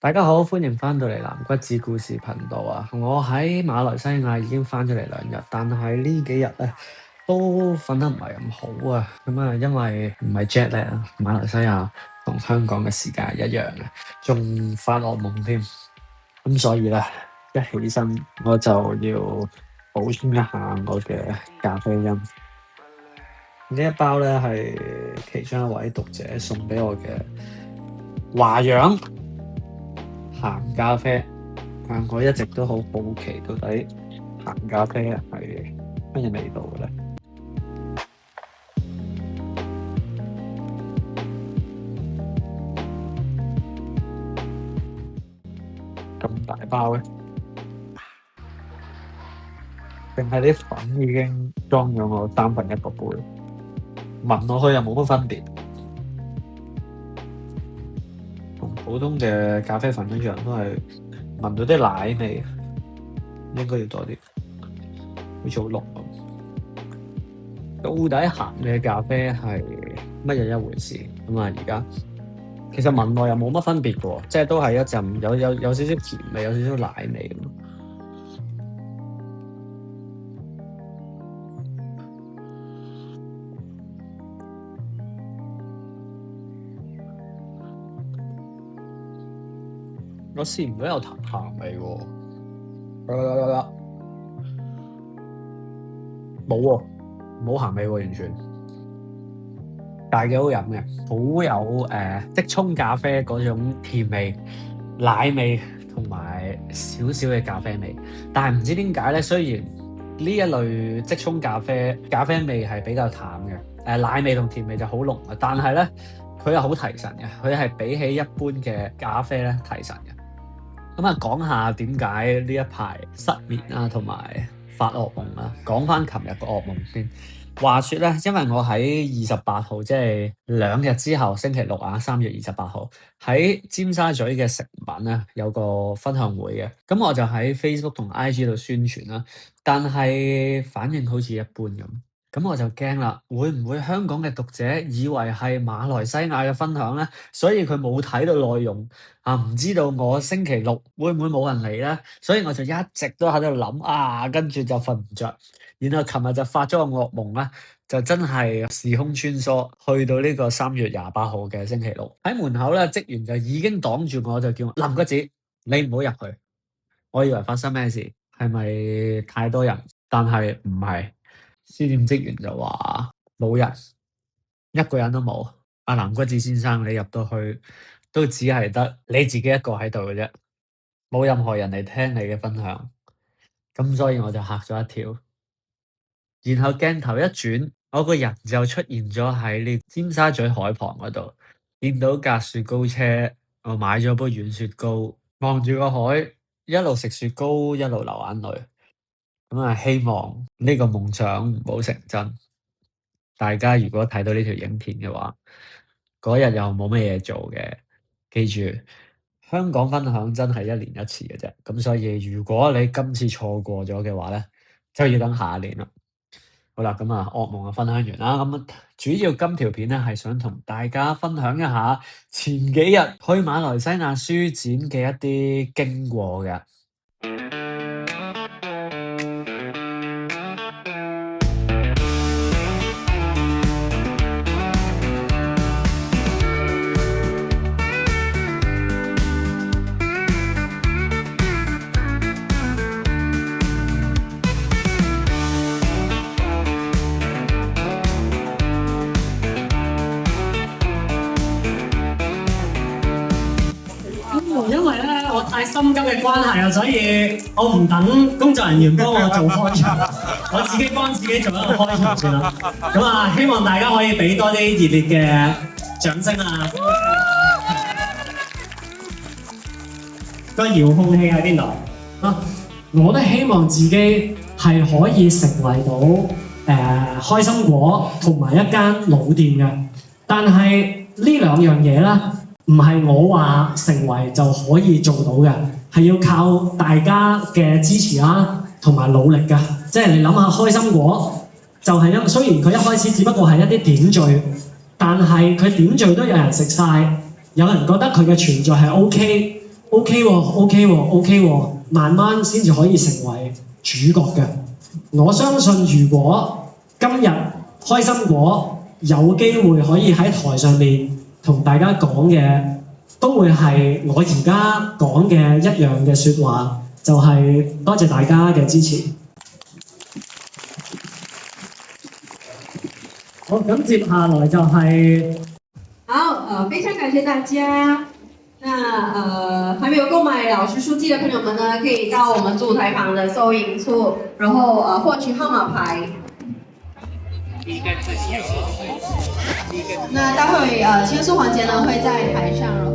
大家好，歡迎翻到嚟南骨子故事頻道啊！我喺馬來西亞已經翻咗嚟2日，但係呢幾日咧都瞓得唔係咁好啊！因為唔係 jet lag 啊，馬來西亞同香港嘅時間係一樣嘅，仲發惡夢添。咁所以咧一起身我就要補充一下我嘅咖啡因。呢一包咧係其中一位讀者送俾我嘅華養鹹咖啡，但我一直都好好奇，到底鹹咖啡係乜嘢味道嘅咧？咁大包嘅，定係啲粉已經裝咗我1/3個杯，聞落去又冇乜分別，同普通嘅咖啡粉一樣，都係聞到啲奶味，應該要多啲，好似好濃咁。到底鹹嘅咖啡係乜嘢一回事？而家其實聞落又冇乜分別嘅喎，即係都係一陣有少少甜味，有少少奶味咁。我試唔到有鹹味喎，冇喎，冇鹹味喎，完全。但係幾好飲嘅，好有即沖咖啡嗰種甜味、奶味同埋少少嘅咖啡味。但係唔知點解咧，雖然呢一類即沖咖啡味係比較淡嘅，奶味同甜味就好濃嘅，但係咧佢又好提神嘅，佢係比起一般嘅咖啡咧提神嘅。講下點解呢一排失眠啊，同埋發惡夢啊。講翻琴日個惡夢先。話說咧，因為我喺28號，即係2日之後，星期六啊，3月28號喺尖沙咀嘅誠品咧有個分享會嘅。咁我就喺 Facebook 同 IG 度宣傳啦，但係反應好似一般咁。咁我就驚啦，會唔會香港嘅讀者以為係馬來西亞嘅分享咧，所以佢冇睇到內容啊，唔知道我星期六會唔會冇人嚟咧？所以我就一直都喺度諗啊，跟住就瞓唔着。然後琴日就發咗個惡夢咧，就真係時空穿梭去到呢個3月28號嘅星期六。喺門口咧，職員就已經擋住我，就叫我林骨子，你唔好入去。我以為發生咩事，係咪太多人？但係唔係。書店職員就話冇人，一個人都冇。阿林骨子先生，你入到去都只係得你自己一個喺度嘅啫，冇任何人嚟聽你嘅分享。咁所以我就嚇咗一跳。然後鏡頭一轉，我個人就出現咗喺呢尖沙咀海旁嗰度，見到架雪糕車，我買咗杯軟雪糕，望住個海，一路食雪糕，一路流眼淚。希望呢個夢想唔好成真。大家如果睇到呢條影片嘅話，嗰日又冇乜嘢做嘅，記住香港分享真係1年1次嘅啫。咁所以如果你今次錯過咗嘅話咧，就要等下一年啦。好啦，惡夢分享完啦。主要今條片咧係想同大家分享一下前幾日去馬來西亞書展嘅一啲經過嘅。因為咧我太心急嘅關係啊，所以我唔等工作人員幫我做開場，我自己幫自己做一個開場先啦。希望大家可以俾多啲熱烈嘅掌聲啊！個遙控器喺邊度啊？我都希望自己係可以成為到開心果同埋一間老店嘅，但係呢兩樣嘢咧，唔係我話成為就可以做到嘅，係要靠大家嘅支持啦，同埋努力嘅。即係你諗下，開心果就係雖然佢一開始只不過係一啲點綴，但係佢點綴都有人食晒，有人覺得佢嘅存在係 OK。OK 喎，OK 喎，OK 喎，慢慢先至可以成為主角嘅。我相信如果今日開心果有機會可以喺台上面同大家講嘅，都會係我而家講嘅一樣嘅説話，就係多謝大家嘅支持。好，咁接下來就係、好，非常感謝大家。那還沒有購買老師書記的朋友們呢，可以到我們主舞台旁的收銀處，然後獲取號碼牌。那待會簽書環節呢會在台上。